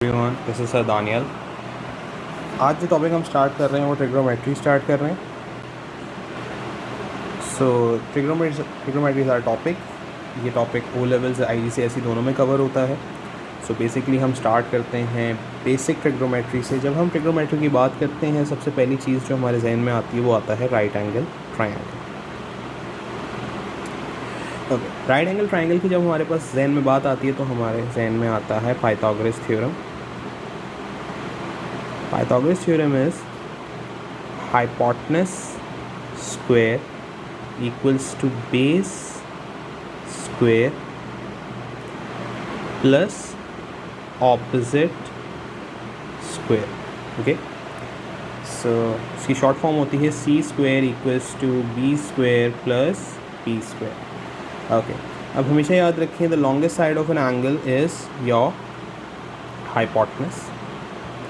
Everyone, this is sir Daniyal. आज जो topic हम स्टार्ट कर रहे हैं वो ट्रिग्नोमेट्री स्टार्ट कर रहे हैं। सो ट्रिग्नोमेट्री इज़ आवर टॉपिक। ये टॉपिक ओ लेवल से IGCSE दोनों में कवर होता है। सो बेसिकली हम स्टार्ट करते हैं बेसिक ट्रिग्नोमेट्री से। जब हम ट्रिग्नोमेट्री की बात करते हैं, सबसे पहली चीज़ जो हमारे जहन में आती है वो आता है right angle triangle. Okay, right angle triangle की जब हमारे पास जहन में बात आती है तो हमारे जहन में आता है Pythagoras theorem. Pythagoras theorem is hypotenuse square equals to base square plus opposite square. Okay, so इसकी शॉर्ट फॉर्म होती है C square equals to B square plus B square. Okay, अब हमेशा याद रखें the longest side of an angle is your hypotenuse.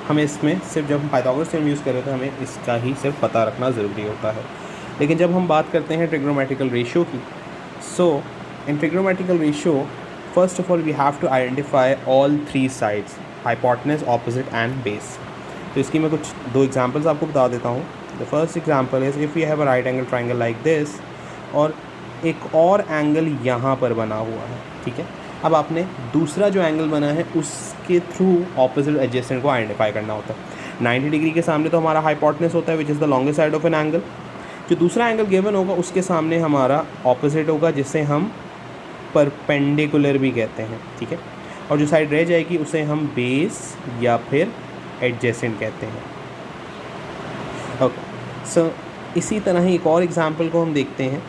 हमें इसमें सिर्फ जब हम पाइथागोरस थ्योरम यूज़ कर रहे थे हमें इसका ही सिर्फ पता रखना ज़रूरी होता है। लेकिन जब हम बात करते हैं ट्रिग्नोमेट्रिकल रेशियो की, so in trigonometrical ratio first of all we have to identify all three sides, hypotenuse, opposite and base. तो इसकी मैं कुछ दो एग्जांपल्स आपको बता देता हूँ। The first example is if you have a right angle triangle like this और एक और एंगल यहाँ पर बना हुआ है, ठीक है। अब आपने दूसरा जो एंगल बना है उसके थ्रू ऑपोजिट एडजेसेंट को आइडेंटिफाई करना होता है। 90 डिग्री के सामने तो हमारा हाइपोटेनस होता है which is the longest side of an angle. जो दूसरा एंगल गिवन होगा उसके सामने हमारा ऑपोजिट होगा, जिसे हम परपेंडिकुलर भी कहते हैं, ठीक है। और जो साइड रह जाएगी उसे हम बेस या फिर एडजेसेंट कहते हैं। ओके, सो इसी तरह ही एक और एग्जाम्पल को हम देखते हैं।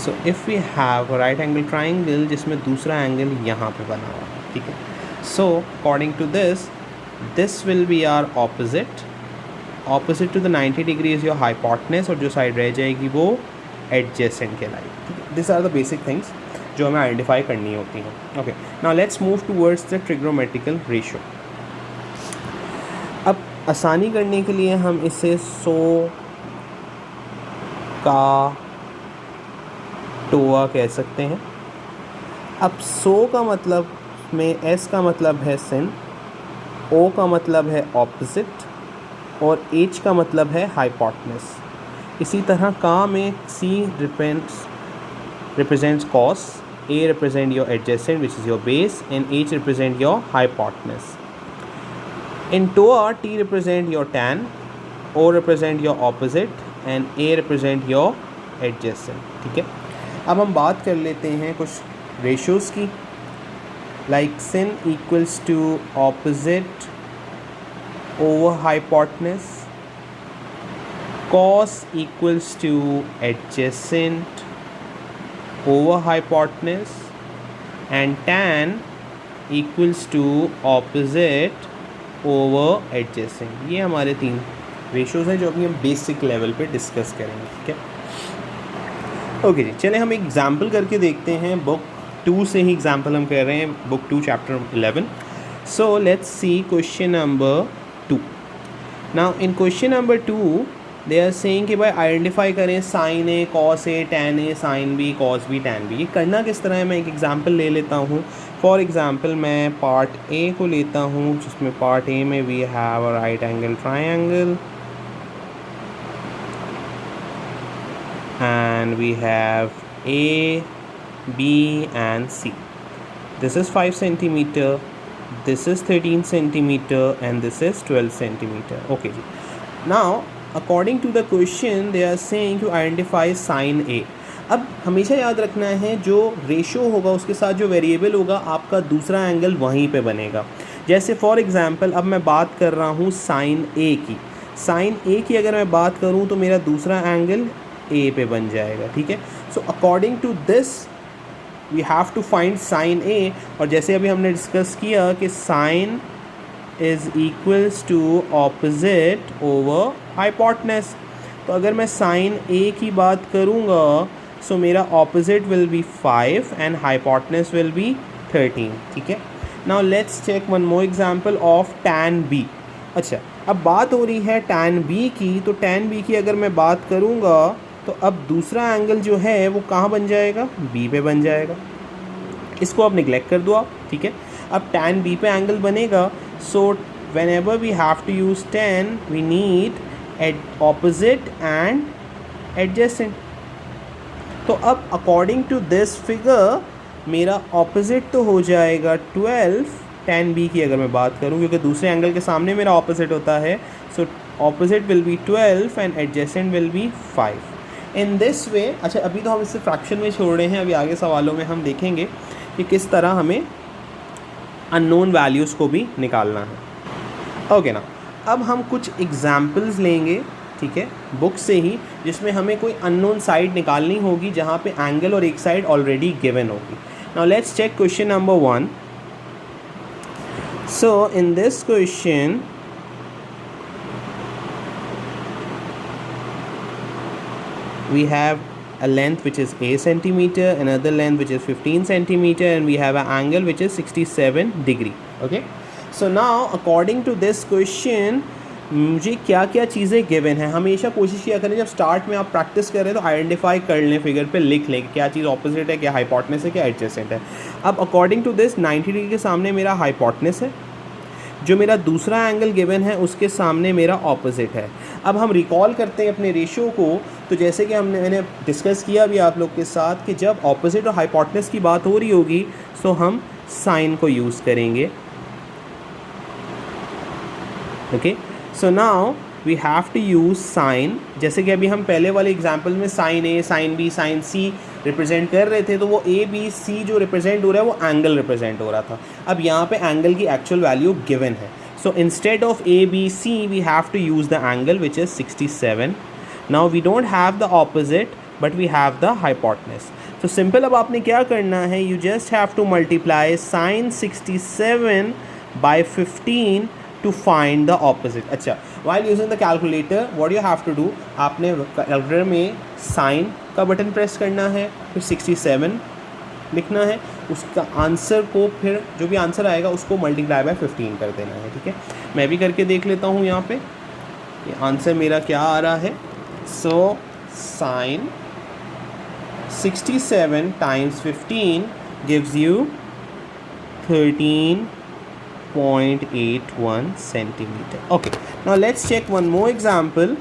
So if we have right angle triangle जिसमें दूसरा एंगल यहाँ पे बना हुआ है, ठीक है। So according to this will be our opposite to the 90 degree is your hypotenuse, और जो साइड रह जाएगी वो एडजेसेंट कहलाएगी, ठीक है। This are the basic things जो हमें आइडेंटिफाई करनी होती हैं। Okay, now let's move towards the trigonometrical ratio. अब आसानी करने के लिए हम इसे 100 का टोआ कह सकते हैं। अब 100 का मतलब में S का मतलब है सिन, O का मतलब है ऑपोजिट और H का मतलब है हाइपोटेनस। इसी तरह का में C represents cos, A represent your adjacent which is your base, and H represent your hypotenuse. In TOA, T represent your tan, O represent your opposite and A represent your adjacent, ठीक है। अब हम बात कर लेते हैं कुछ ratios की, like sine equals to opposite over hypotenuse, cos equals to adjacent over hypotenuse and tan equals to opposite over adjacent. ये हमारे 3 रेशियोज़ हैं जो अभी हम बेसिक लेवल पे डिस्कस करेंगे, ठीक है। ओके जी, चले हम एक एग्जाम्पल करके देखते हैं। बुक 2 से ही एग्जाम्पल हम कर रहे हैं, book 2 chapter 11। So let's see question number 2। Now in question number 2 they are saying कि भाई आइडेंटिफाई करें sine A, cos A, tan A, sine B, cos B, tan B. ये करना किस तरह है, मैं एक एग्जाम्पल ले लेता हूँ। फॉर एग्जाम्पल मैं पार्ट ए को लेता हूँ, जिसमें पार्ट ए में we have a right angle triangle and we have A, B and C. This is 5 centimeter, this is 13 centimeter and this is 12 centimeter. Okay जी. Now according to the question they are saying to identify sin A. अब हमेशा याद रखना है जो ratio होगा उसके साथ जो वेरिएबल होगा आपका दूसरा एंगल वहीं पे बनेगा। जैसे फॉर एग्जांपल अब मैं बात कर रहा हूँ साइन ए की। साइन ए की अगर मैं बात करूँ तो मेरा दूसरा एंगल ए पे बन जाएगा, ठीक है। So according to this we have to find sine A, और जैसे अभी हमने डिस्कस किया कि sine is equals to opposite over hypotenuse. तो अगर मैं साइन ए की बात करूँगा सो मेरा opposite will be 5 and hypotenuse will be 13, ठीक है। Now let's check one more example of tan B. अच्छा, अब बात हो रही है टैन बी की, तो टैन बी की अगर मैं बात करूँगा तो अब दूसरा एंगल जो है वो कहाँ बन जाएगा, बी पे बन जाएगा। इसको आप निगलेक्ट कर दो आप, ठीक है। अब tan B पे एंगल बनेगा, सो whenever we have to use tan we need opposite and adjacent. तो अब अकॉर्डिंग टू दिस फिगर मेरा ऑपोजिट तो हो जाएगा 12 tan B की अगर मैं बात करूं, क्योंकि दूसरे एंगल के सामने मेरा ऑपोजिट होता है, so opposite will B 12 and adjacent will be 5 in this way. अच्छा, अभी तो हम इसे फ्रैक्शन में छोड़ रहे हैं, अभी आगे सवालों में हम देखेंगे कि किस तरह हमें अननोन वैल्यूज़ को भी निकालना है. ओके ना, अब हम कुछ एग्जाम्पल्स लेंगे, ठीक है, बुक से ही, जिसमें हमें कोई अननोन साइड निकालनी होगी जहाँ पे एंगल और एक साइड ऑलरेडी गिवन होगी. Now let's check question number 1. So in this question we have a length which is 8 centimeter, another length which is 15 centimeter, and we have an angle which is 67 degree. Okay, so now according to this question मुझे क्या क्या चीज़ें given हैं. हमेशा कोशिश किया करें जब स्टार्ट में आप प्रैक्टिस करें तो आइडेंटिफाई कर लें, फिगर पे लिख लें क्या चीज़ ऑपोजिट है, क्या हाइपोटेनस है, क्या एडजेसेंट है. अब अकॉर्डिंग टू दिस 90 डिग्री के सामने मेरा हाइपोटेनस है, जो मेरा दूसरा एंगल गिवन है उसके सामने मेरा ऑपोजिट है. अब हम रिकॉल करते हैं अपने रेशियो को, तो जैसे कि मैंने डिस्कस किया भी आप लोग के साथ कि जब ऑपोजिट और हाइपोटेनस की बात हो रही होगी तो हम साइन को यूज़ करेंगे. Okay, so now we have to use sine. जैसे कि अभी हम पहले वाले एग्जांपल में sine A, sine B, sine C represent कर रहे थे, तो वो ए बी सी जो रिप्रेजेंट हो रहा है वो एंगल रिप्रेजेंट हो रहा था. अब यहाँ पे एंगल की एक्चुअल वैल्यू गिवन है, so instead of A B C we have to use the angle which is 67. Now we don't have the opposite but we have the hypotenuse. तो simple, अब आपने क्या करना है, you just have to multiply sine 67 by 15 to find the opposite. अच्छा, while using the calculator what you have to do, आपने calculator में sign का बटन प्रेस करना है, फिर 67 लिखना है, उसका आंसर को फिर जो भी आंसर आएगा उसको मल्टीप्लाई बाय 15 कर देना है. ठीक है, मैं भी करके देख लेता हूँ यहाँ पे ये आंसर मेरा क्या आ रहा है. So sine 67 times 15 gives you 13.81 centimeter. Okay, now let's check one more example.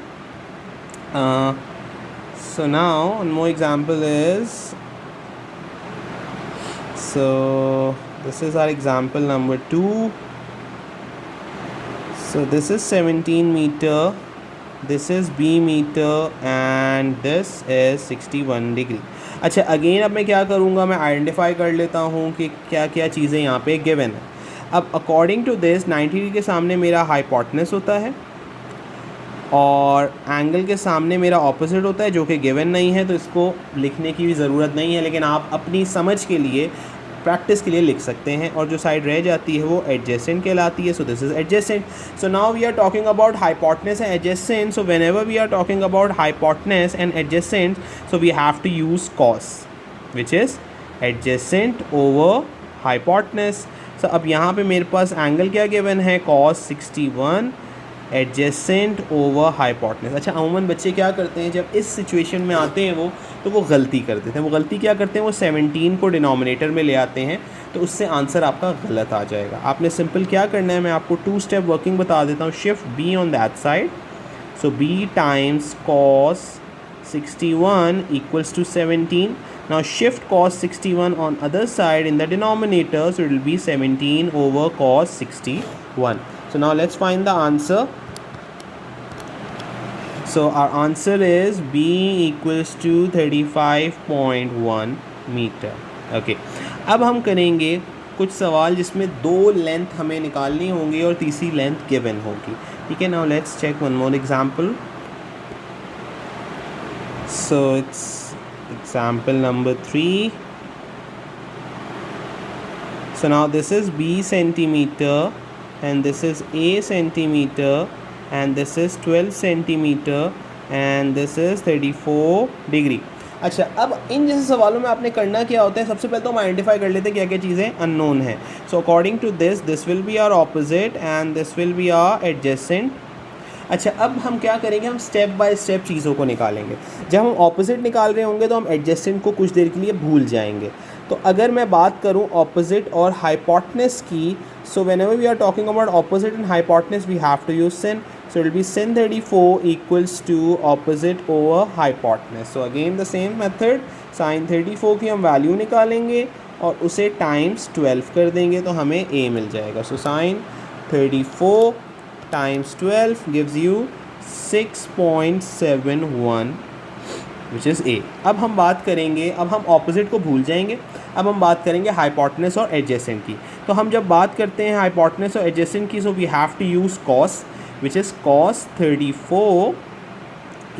So now one more example is, so this is our example number 2. So this is 17 meter, this is B meter, and this is 61 degree. अच्छा, again अब मैं क्या करूँगा, मैं identify कर लेता हूँ कि क्या क्या चीज़ें यहाँ पे गिवन है. अब अकॉर्डिंग टू दिस 90 डिग्री के सामने मेरा हाइपोटेनस होता है और एंगल के सामने मेरा ऑपोजिट होता है, जो कि गिवन नहीं है, तो इसको लिखने की भी ज़रूरत नहीं है, लेकिन आप अपनी समझ के लिए, प्रैक्टिस के लिए लिख सकते हैं. और जो साइड रह जाती है वो एडजेसेंट कहलाती है. So this is adjacent. So now we are talking about hypotenuse and adjacent. So whenever we are talking about hypotenuse and adjacent, so we have to use cos which is adjacent over hypotenuse. So अब यहाँ पे मेरे पास angle क्या given है, cos 61 adjacent over hypotenuse. अच्छा, अमूमन बच्चे क्या करते हैं जब इस सिचुएशन में आते हैं वो गलती कर देते हैं. वो गलती क्या करते हैं, वो 17 को डिनोमिनेटर में ले आते हैं, तो उससे आंसर आपका गलत आ जाएगा. आपने सिंपल क्या करना है, मैं आपको 2 स्टेप वर्किंग बता देता हूँ. Shift B on that side, so B times cos 61 equals to 17. Now shift cos 61 on other side in the denominator, so it will be 17 over cos 61. So now let's find the answer. So our answer is B equals to 35.1 meter. Okay, अब हम करेंगे कुछ सवाल जिसमें 2 length हमें निकालनी होंगी और तीसरी लेंथ गिवन होगी. ठीक है, now let's check one more example. So it's example number 3. So now this is B centimeter and this is A centimeter and this is 12 centimeter and this is 34 degree. अच्छा, अब इन जैसे सवालों में आपने करना क्या होता है, सबसे पहले तो हम आइडेंटिफाई कर लेते हैं क्या क्या चीज़ें अननोन है. So according to this will be our opposite and this will be our adjacent. अच्छा, अब हम क्या करेंगे, हम स्टेप बाय स्टेप चीज़ों को निकालेंगे. जब हम ऑपोजिट निकाल रहे होंगे तो हम एडजेसेंट को कुछ देर के लिए भूल जाएंगे. तो अगर मैं बात करूं ऑपोजिट और हाइपोटेनस की, so whenever we are talking about opposite and hypotenuse we have to use sin. So it will be sin 34 equals to opposite over hypotenuse. So again the same method, sin 34 की हम value निकालेंगे और उसे times 12 कर देंगे तो हमें a मिल जाएगा. So sin 34 times 12 gives you 6.71 which is a. अब हम बात करेंगे, अब हम ऑपोजिट को भूल जाएंगे, अब हम बात करेंगे हाइपोटेनस और एडजेसेंट की. तो हम जब बात करते हैं हाइपोटेनस और एडजेसेंट की, so we have to use cos, which is cos 34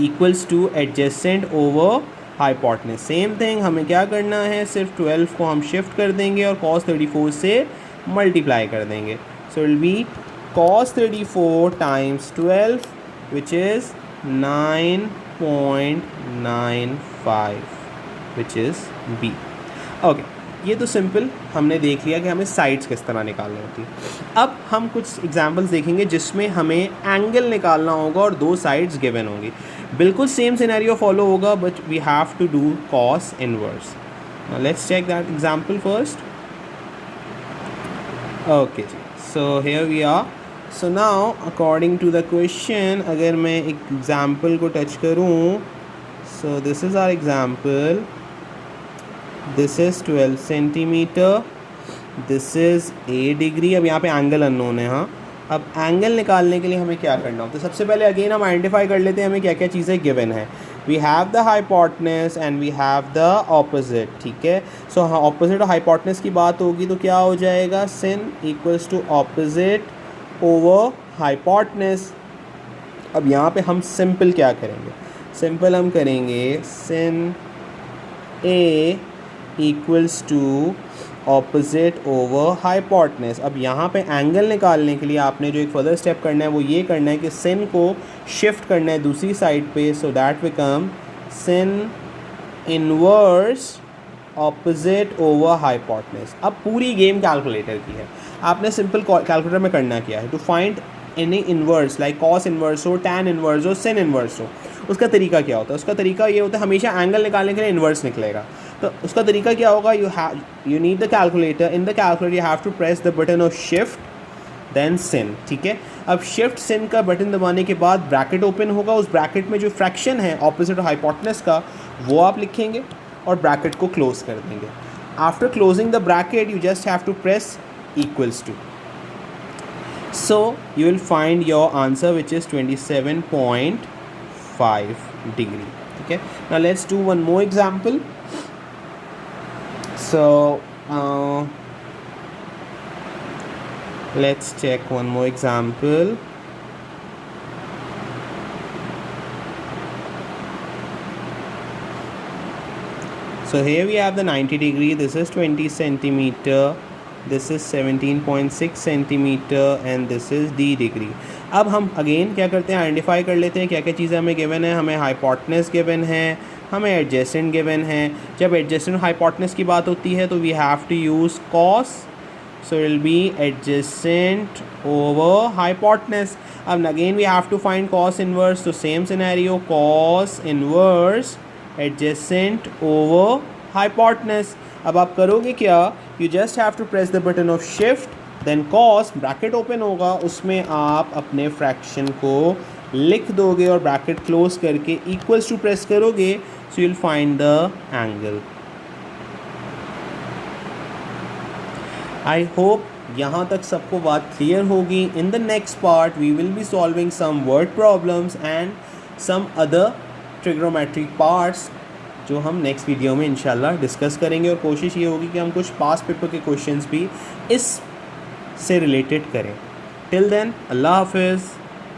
equals to adjacent over hypotenuse. Same thing हमें क्या करना है, सिर्फ 12 को हम शिफ्ट कर देंगे और cos 34 से मल्टीप्लाई कर देंगे. सो it will B cos 34 times 12 which is 9.95 which is B. Okay. ये तो सिंपल हमने देख लिया कि हमें साइड्स किस तरह निकालनी होती है. अब हम कुछ एग्जांपल्स देखेंगे जिसमें हमें एंगल निकालना होगा और दो साइड्स गिवन होंगी. बिल्कुल सेम सिनेरियो फॉलो होगा but we have to do cos inverse. Let's check that example first. Okay जी, so here we are. So now according to the question, अगर मैं एक एग्जांपल को टच करूँ, so this is our example. This is 12 centimetre, this is 8 degree. अब यहाँ पे angle unknown है. हाँ, अब एंगल निकालने के लिए हमें क्या करना होता है, सबसे पहले अगेन हम आइडेंटिफाई कर लेते हैं हमें क्या क्या चीज़ें गिवन है. We have the hypotenuse and we have the opposite. ठीक है, सो हाँ, ऑपोजिट और हाइपोटेनस की बात होगी तो क्या हो जाएगा, sin equals to opposite over hypotenuse. अब यहाँ पे हम सिंपल क्या करेंगे, सिंपल हम करेंगे sin A equals to opposite over hypotenuse. अब यहाँ पे एंगल निकालने के लिए आपने जो एक फर्दर स्टेप करना है वो ये करना है कि sin को शिफ्ट करना है दूसरी साइड पे, so that become sin inverse opposite over hypotenuse. अब पूरी गेम कैलकुलेटर की है, आपने सिंपल कैलकुलेटर में करना क्या है, to find any inverse like cos inverse हो, टैन इन्वर्स हो, sin इन्वर्स हो. उसका तरीका क्या होता है, उसका तरीका ये होता है हमेशा एंगल निकालने के लिए इन्वर्स निकलेगा. तो उसका तरीका क्या होगा, you need the calculator. In the calculator you have to press the button of shift then sin. ठीक है, अब शिफ्ट sin का बटन दबाने के बाद ब्रैकेट ओपन होगा, उस ब्रैकेट में जो फ्रैक्शन है ऑपोजिट और हाइपोटेनस का वो आप लिखेंगे और ब्रैकेट को क्लोज कर देंगे. After closing the bracket you just have to press equals to. So you will find your answer which is 27.5 degree. Okay, now let's do one more example. So let's check one more example. So here we have the 90 degree. This is 20 centimeter. This is 17.6 centimetre and this is D degree. अब हम again क्या करते हैं, identify कर लेते हैं क्या क्या चीज़ें हमें गिवन है. हमें हाइपोटेनस गिवन है, हमें एडजेसेंट गिवन है. जब एडजेसेंट और हाइपोटेनस की बात होती है तो we have to use cos, so it will be adjacent over hypotenuse. अब again we have to find cos inverse, तो same scenario, cos inverse adjacent over hypotenuse. अब आप करोगे क्या, you just have to press the button of shift then cos, bracket open होगा, उसमें आप अपने फ्रैक्शन को लिख दोगे और ब्रैकेट क्लोज करके इक्वल्स टू प्रेस करोगे, so you will find the angle. I hope यहाँ तक सबको बात क्लियर होगी. In the next part we will be solving some word problems and some other trigonometric parts जो हम नेक्स्ट वीडियो में इंशाल्लाह डिस्कस करेंगे. और कोशिश ये होगी कि हम कुछ पास्ट पेपर के क्वेश्चंस भी इस से रिलेटेड करें. टिल देन, अल्लाह हाफिज़.